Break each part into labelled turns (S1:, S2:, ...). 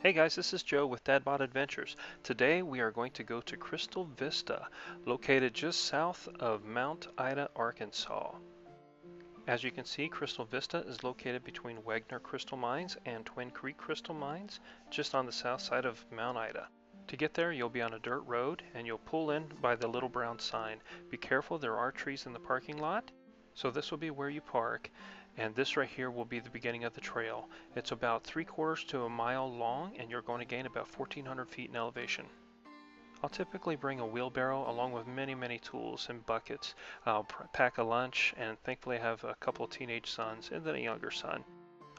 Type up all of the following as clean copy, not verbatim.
S1: Hey guys, this is Joe with Dad-Bod Adventures. Today we are going to go to Crystal Vista, located just south of Mount Ida, Arkansas. As you can see, Crystal Vista is located between Wagner Crystal Mines and Twin Creek Crystal Mines, just on the south side of Mount Ida. To get there, you'll be on a dirt road and you'll pull in by the little brown sign. Be careful, there are trees in the parking lot. So this will be where you park, and this right here will be the beginning of the trail. It's about 3/4 to a mile long, and you're going to gain about 1,400 feet in elevation. I'll typically bring a wheelbarrow along with many tools and buckets. I'll pack a lunch, and thankfully I have a couple of teenage sons and then a younger son.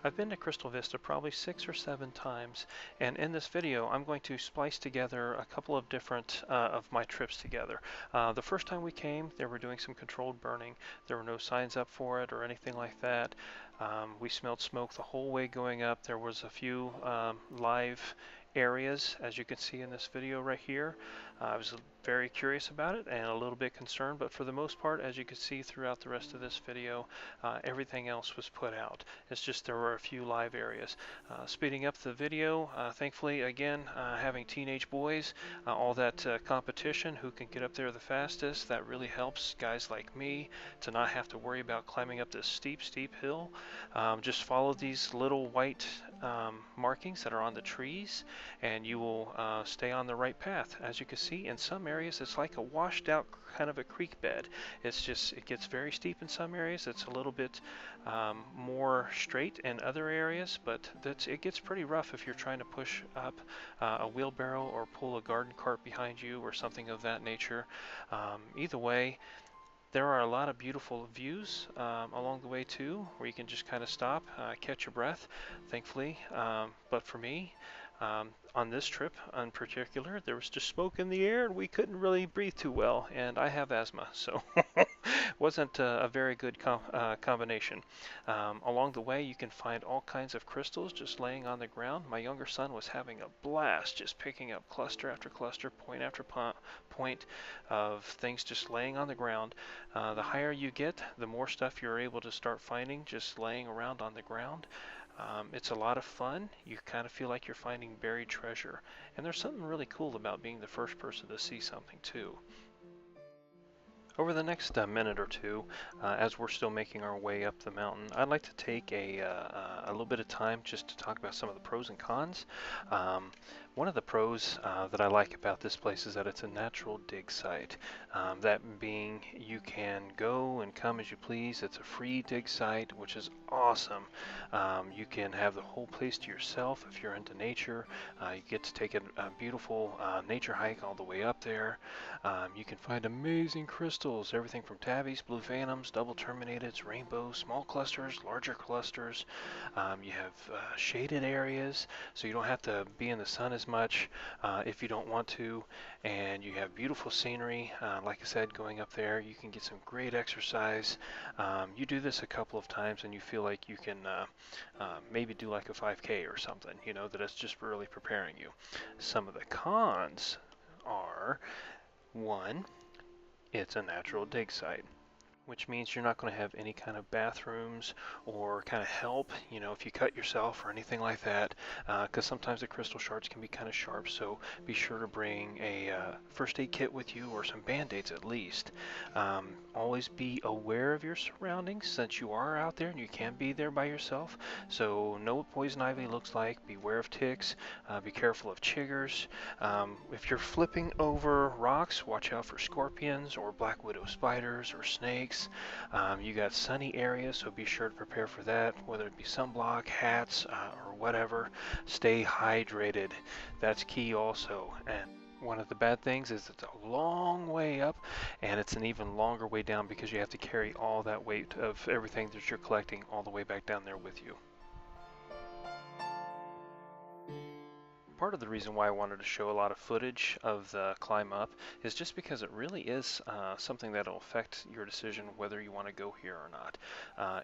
S1: I've been to Crystal Vista probably 6 or 7 times, and in this video I'm going to splice together a couple of different of my trips together. The first time we came, they were doing some controlled burning. There were no signs up for it or anything like that. We smelled smoke the whole way going up. There was a few live areas, as you can see in this video right here. I was very curious about it and a little bit concerned, but for the most part, as you can see throughout the rest of this video, everything else was put out. It's just there were a few live areas. Speeding up the video, thankfully, again, having teenage boys, all that competition, who can get up there the fastest, that really helps guys like me to not have to worry about climbing up this steep hill. Just follow these little white markings that are on the trees, and you will stay on the right path. As you can see, in some areas it's like a washed out kind of a creek bed. It gets very steep in some areas. It's a little bit more straight in other areas, but it gets pretty rough if you're trying to push up a wheelbarrow or pull a garden cart behind you or something of that nature. Either way, there are a lot of beautiful views along the way too, where you can just kind of stop, catch your breath, thankfully. But for me, on this trip in particular, there was just smoke in the air and we couldn't really breathe too well, and I have asthma, so wasn't a very good combination. Along the way, you can find all kinds of crystals just laying on the ground. My younger son was having a blast just picking up cluster after cluster, point after point of things just laying on the ground. The higher you get, the more stuff you're able to start finding just laying around on the ground. It's a lot of fun. You kind of feel like you're finding buried treasure. And there's something really cool about being the first person to see something too. Over the next minute or two, as we're still making our way up the mountain, I'd like to take a little bit of time just to talk about some of the pros and cons. One of the pros that I like about this place is that it's a natural dig site. That being, you can go and come as you please. It's a free dig site, which is awesome. You can have the whole place to yourself if you're into nature. You get to take a beautiful nature hike all the way up there. You can find amazing crystals, everything from tabbies, blue phantoms, double terminateds, rainbows, small clusters, larger clusters. You have shaded areas, so you don't have to be in the sun as much if you don't want to. And you have beautiful scenery. Like I said, going up there, you can get some great exercise. You do this a couple of times and you feel like you can maybe do like a 5K or something, you know, that it's just really preparing you. Some of the cons are, one, it's a natural dig site, which means you're not going to have any kind of bathrooms or kind of help, you know, if you cut yourself or anything like that, because sometimes the crystal shards can be kind of sharp. So be sure to bring a first aid kit with you, or some band-aids at least. Always be aware of your surroundings, since you are out there and you can be there by yourself. So know what poison ivy looks like. Beware of ticks. Be careful of chiggers. If you're flipping over rocks, watch out for scorpions or black widow spiders or snakes. You got sunny areas, so be sure to prepare for that, whether it be sunblock, hats, or whatever. Stay hydrated. That's key also. And one of the bad things is it's a long way up, and it's an even longer way down because you have to carry all that weight of everything that you're collecting all the way back down there with you. Part of the reason why I wanted to show a lot of footage of the climb up is just because it really is something that will affect your decision whether you want to go here or not.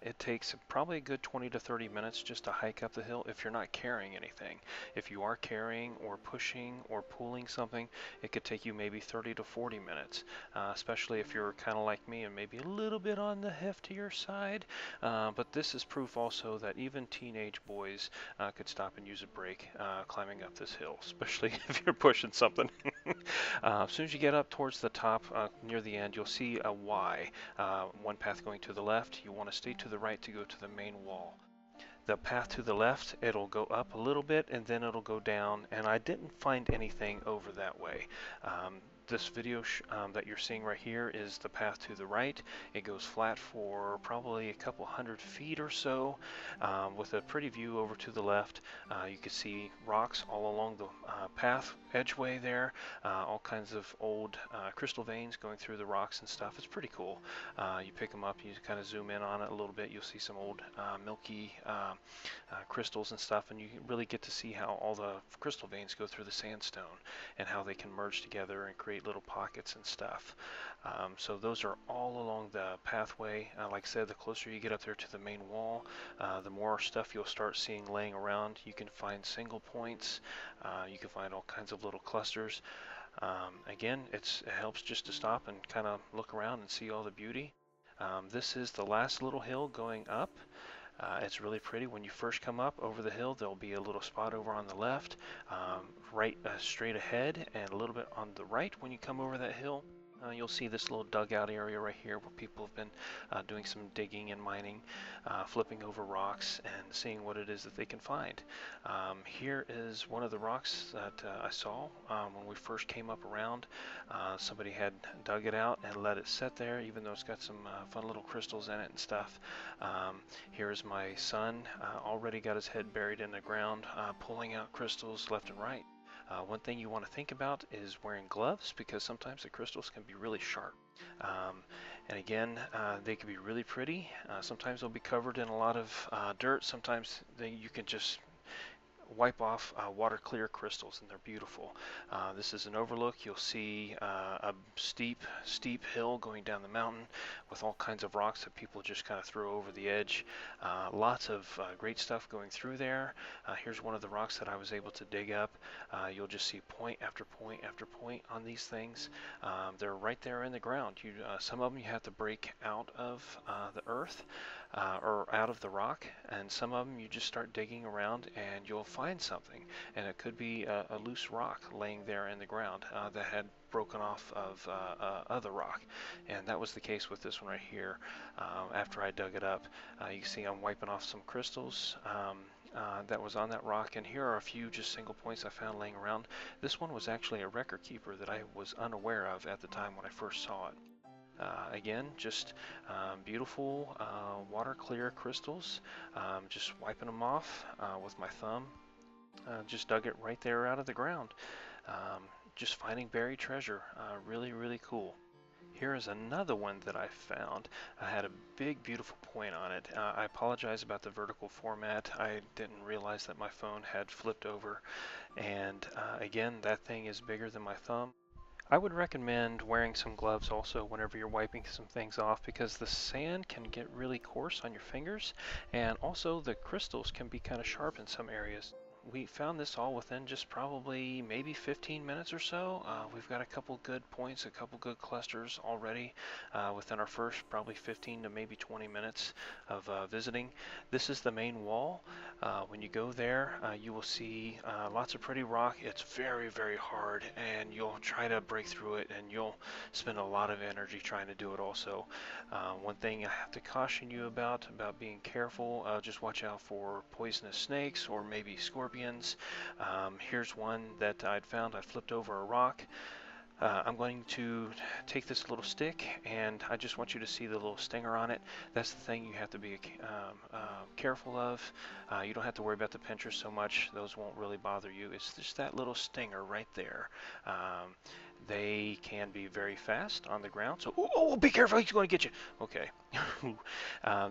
S1: It takes probably a good 20 to 30 minutes just to hike up the hill if you're not carrying anything. If you are carrying or pushing or pulling something, it could take you maybe 30 to 40 minutes, especially if you're kind of like me and maybe a little bit on the heftier side. But this is proof also that even teenage boys could stop and use a break climbing up this hill, especially if you're pushing something. As soon as you get up towards the top, near the end, you'll see a Y, one path going to the left. You want to stay to the right to go to the main wall. The path to the left, it'll go up a little bit and then it'll go down, and I didn't find anything over that way. This video that you're seeing right here is the path to the right. It goes flat for probably a couple 100 feet or so, with a pretty view over to the left. You can see rocks all along the path edgeway there, all kinds of old crystal veins going through the rocks and stuff. It's pretty cool. You pick them up, you kind of zoom in on it a little bit, you'll see some old milky crystals and stuff, and you really get to see how all the crystal veins go through the sandstone and how they can merge together and create little pockets and stuff. So those are all along the pathway. Like I said, the closer you get up there to the main wall, the more stuff you'll start seeing laying around. You can find single points, you can find all kinds of little clusters. Again, it helps just to stop and kind of look around and see all the beauty. This is the last little hill going up. It's really pretty. When you first come up over the hill, there'll be a little spot over on the left, right straight ahead, and a little bit on the right when you come over that hill. You'll see this little dugout area right here where people have been doing some digging and mining, flipping over rocks and seeing what it is that they can find. Here is one of the rocks that I saw when we first came up around. Somebody had dug it out and let it sit there, even though it's got some fun little crystals in it and stuff. Here's my son, already got his head buried in the ground, pulling out crystals left and right. One thing you want to think about is wearing gloves, because sometimes the crystals can be really sharp. And again, they can be really pretty. Sometimes they'll be covered in a lot of dirt. Sometimes you can just wipe off water clear crystals, and they're beautiful. This is an overlook. You'll see a steep hill going down the mountain with all kinds of rocks that people just kind of throw over the edge. Lots of great stuff going through there. Here's one of the rocks that I was able to dig up. You'll just see point after point after point on these things. They're right there in the ground. Some of them you have to break out of the earth, or out of the rock, and some of them you just start digging around and you'll find something, and it could be a loose rock laying there in the ground that had broken off of other rock, and that was the case with this one right here. After I dug it up, you can see I'm wiping off some crystals that was on that rock, and here are a few just single points I found laying around. This one was actually a record keeper that I was unaware of at the time when I first saw it. Again, just beautiful water clear crystals. Just wiping them off with my thumb. Just dug it right there out of the ground. Just finding buried treasure. Really, really cool. Here is another one that I found. I had a big, beautiful point on it. I apologize about the vertical format. I didn't realize that my phone had flipped over. And again, that thing is bigger than my thumb. I would recommend wearing some gloves also whenever you're wiping some things off, because the sand can get really coarse on your fingers, and also the crystals can be kind of sharp in some areas. We found this all within just probably maybe 15 minutes or so. We've got a couple good points, a couple good clusters already within our first probably 15 to maybe 20 minutes of visiting. This is the main wall. When you go there, you will see lots of pretty rock. It's very, very hard, and you'll try to break through it, and you'll spend a lot of energy trying to do it also. One thing I have to caution you about being careful, just watch out for poisonous snakes or maybe scorpions. Here's one that I'd found. I flipped over a rock. I'm going to take this little stick, and I just want you to see the little stinger on it. That's the thing you have to be careful of. You don't have to worry about the pinchers so much. Those won't really bother you. It's just that little stinger right there. They can be very fast on the ground, so oh, be careful, he's going to get you. Okay.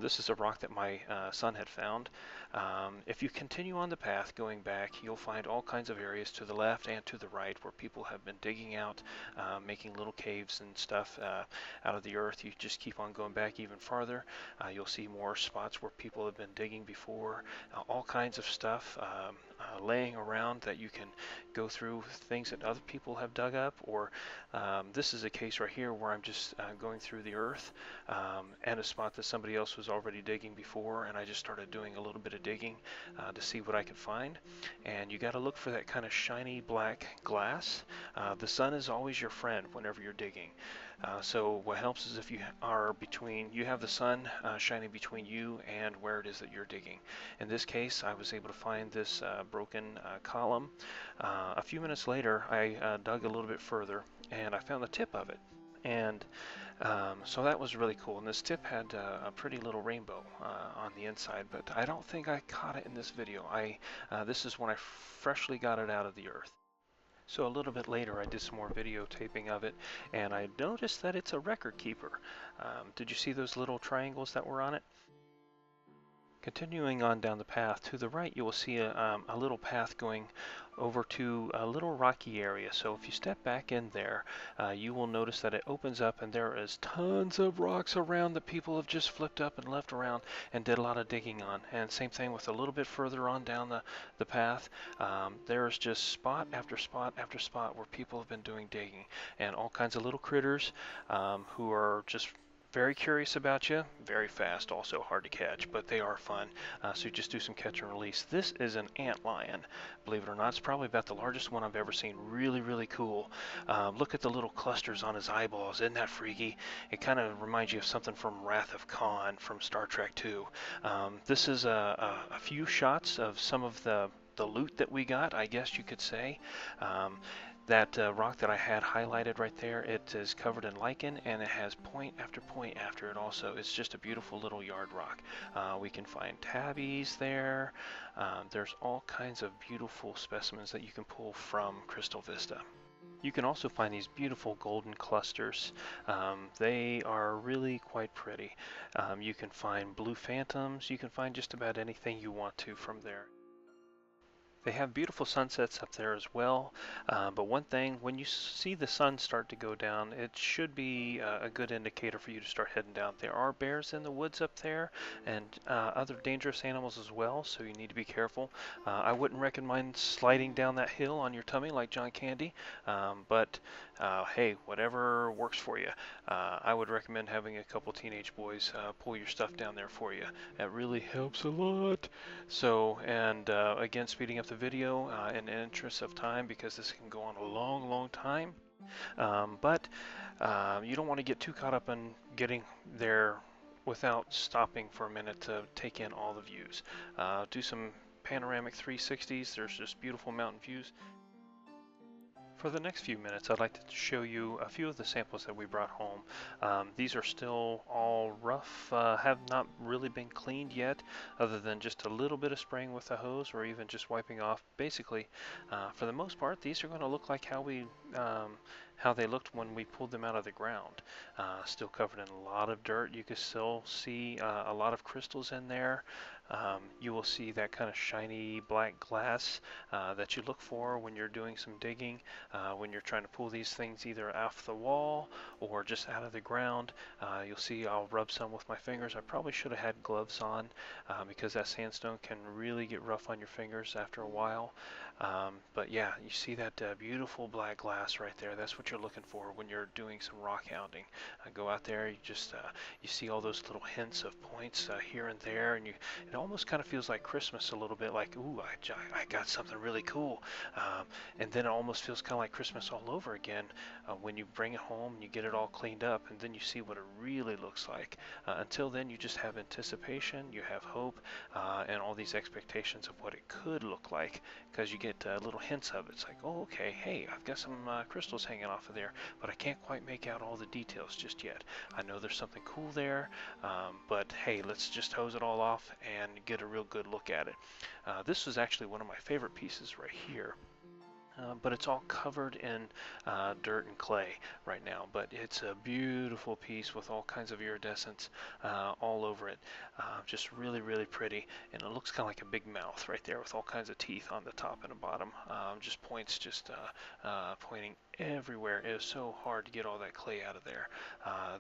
S1: This is a rock that my son had found. If you continue on the path going back, you'll find all kinds of areas to the left and to the right where people have been digging out, making little caves and stuff out of the earth. You just keep on going back even farther. You'll see more spots where people have been digging before, all kinds of stuff laying around that you can go through, things that other people have dug up, or this is a case right here where I'm just going through the earth and a spot that somebody else was already digging before, and I just started doing a little bit of digging to see what I could find. And you got to look for that kind of shiny black glass. The sun is always your friend whenever you're digging. So what helps is if you have the sun shining between you and where it is that you're digging. In this case, I was able to find this broken column. A few minutes later, I dug a little bit further and I found the tip of it. And so that was really cool. And this tip had a pretty little rainbow on the inside, but I don't think I caught it in this video. This is when I freshly got it out of the earth. So a little bit later I did some more videotaping of it, and I noticed that it's a record keeper. Did you see those little triangles that were on it? Continuing on down the path, to the right you will see a little path going over to a little rocky area. So if you step back in there, you will notice that it opens up and there is tons of rocks around that people have just flipped up and left around and did a lot of digging on. And same thing with a little bit further on down the path. There's just spot after spot after spot where people have been doing digging, and all kinds of little critters who are just very curious about you, very fast, also hard to catch, but they are fun. So you just do some catch and release. This is an antlion, believe it or not. It's probably about the largest one I've ever seen. Really, really cool. Look at the little clusters on his eyeballs. Isn't that freaky? It kind of reminds you of something from Wrath of Khan from Star Trek 2. This is a few shots of some of the loot that we got, I guess you could say. That rock that I had highlighted right there, it is covered in lichen and it has point after it also. It's just a beautiful little yard rock. We can find tabbies there. There's all kinds of beautiful specimens that you can pull from Crystal Vista. You can also find these beautiful golden clusters. They are really quite pretty. You can find blue phantoms. You can find just about anything you want to from there. They have beautiful sunsets up there as well, but one thing, when you see the sun start to go down, it should be a good indicator for you to start heading down. There are bears in the woods up there and other dangerous animals as well, so you need to be careful. I wouldn't recommend sliding down that hill on your tummy like John Candy, but hey, whatever works for you. I would recommend having a couple teenage boys pull your stuff down there for you. That really helps a lot. So, and again, speeding up the video in the interest of time, because this can go on a long time. But you don't want to get too caught up in getting there without stopping for a minute to take in all the views. Do some panoramic 360s. There's just beautiful mountain views. For the next few minutes, I'd like to show you a few of the samples that we brought home. These are still all rough, have not really been cleaned yet, other than just a little bit of spraying with a hose or even just wiping off. Basically, for the most part, these are going to look like how they looked when we pulled them out of the ground. Still covered in a lot of dirt. You can still see a lot of crystals in there. You will see that kind of shiny black glass that you look for when you're doing some digging, when you're trying to pull these things either off the wall or just out of the ground. You'll see I'll rub some with my fingers. I probably should have had gloves on because that sandstone can really get rough on your fingers after a while. But yeah, you see that beautiful black glass right there. That's what you're looking for when you're doing some rock hounding. Go out there, you just you see all those little hints of points here and there, and it almost kind of feels like Christmas a little bit, like, ooh, I got something really cool. And then it almost feels kind of like Christmas all over again when you bring it home and you get it all cleaned up, and then you see what it really looks like. Until then, you just have anticipation, you have hope, and all these expectations of what it could look like, because you get little hints of it. It's like, oh, okay, hey, I've got some crystals hanging off of there, but I can't quite make out all the details just yet. I know there's something cool there, but hey, let's just hose it all off and get a real good look at it. This was actually one of my favorite pieces right here. but it's all covered in dirt and clay right now. But it's a beautiful piece with all kinds of iridescence all over it. Just really, really pretty. And it looks kind of like a big mouth right there with all kinds of teeth on the top and the bottom. Just points pointing everywhere. It was so hard to get all that clay out of there.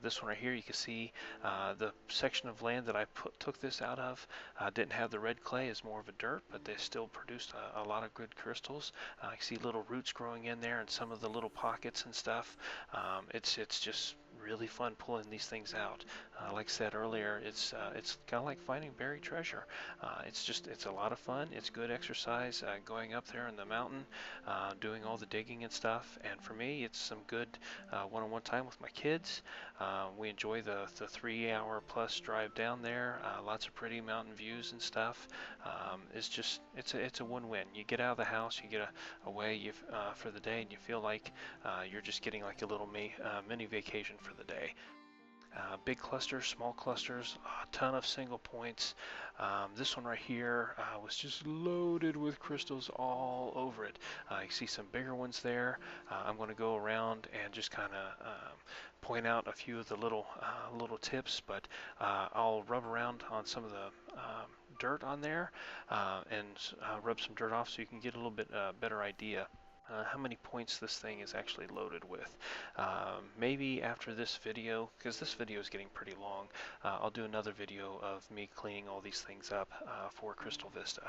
S1: This one right here, you can see the section of land that I took this out of didn't have the red clay, is more of a dirt, but they still produced a lot of good crystals. I see little roots growing in there and some of the little pockets and stuff. It's just really fun pulling these things out. Like I said earlier, it's kind of like finding buried treasure. It's a lot of fun. It's good exercise going up there in the mountain, doing all the digging and stuff. And for me, it's some good one-on-one time with my kids. We enjoy the 3-hour plus drive down there. Lots of pretty mountain views and stuff. It's a win-win. You get out of the house, you get away for the day, and you feel like you're just getting like a little mini vacation for the day. Big clusters, small clusters, a ton of single points. This one right here was just loaded with crystals all over it. You see some bigger ones there. I'm going to go around and just kind of point out a few of the little tips, but I'll rub around on some of the dirt on there and rub some dirt off so you can get a little bit better idea how many points this thing is actually loaded with. Maybe after this video, because this video is getting pretty long, I'll do another video of me cleaning all these things up for Crystal Vista.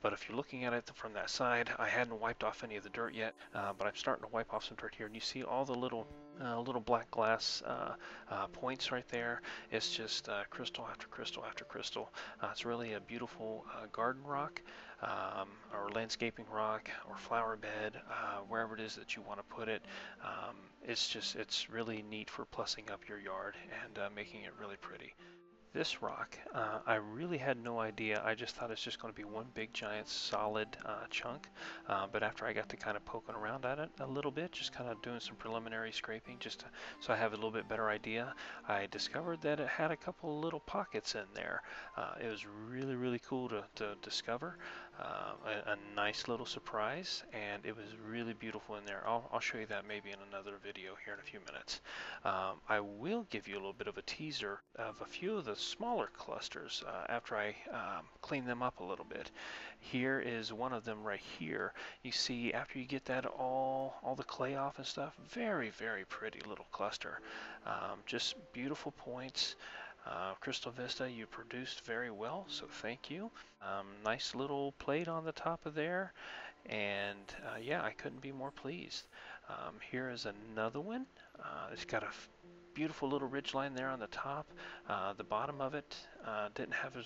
S1: But if you're looking at it from that side, I hadn't wiped off any of the dirt yet, but I'm starting to wipe off some dirt here, and you see all the little black glass points right there. It's just crystal after crystal after crystal. It's really a beautiful garden rock, or landscaping rock, or flower bed, wherever it is that you want to put it. It's really neat for plussing up your yard and making it really pretty. This rock, I really had no idea. I just thought it's just going to be one big giant solid chunk, but after I got to kind of poking around at it a little bit, just kind of doing some preliminary scraping so I have a little bit better idea, I discovered that it had a couple little pockets in there. It was really, really cool to discover. A nice little surprise, and it was really beautiful in there. I'll show you that maybe in another video here in a few minutes. I will give you a little bit of a teaser of a few of the smaller clusters after I clean them up a little bit. Here is one of them right here. You see, after you get that all the clay off and stuff, very, very pretty little cluster. Just beautiful points. Crystal Vista, you produced very well, so thank you. Nice little plate on the top of there, and yeah, I couldn't be more pleased. Here is another one. It's got a beautiful little ridge line there on the top. The bottom of it didn't have as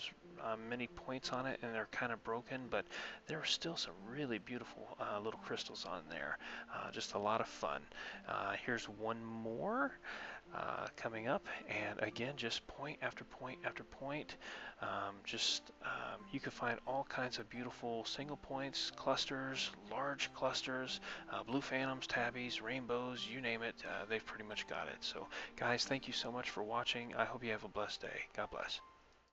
S1: many points on it, and they're kind of broken, but there are still some really beautiful little crystals on there. Just a lot of fun. Here's one more coming up, and again, just point after point after point. You can find all kinds of beautiful single points, clusters, large clusters, blue phantoms, tabbies, rainbows, you name it, they've pretty much got it. So guys, thank you so much for watching. I hope you have a blessed day. God bless.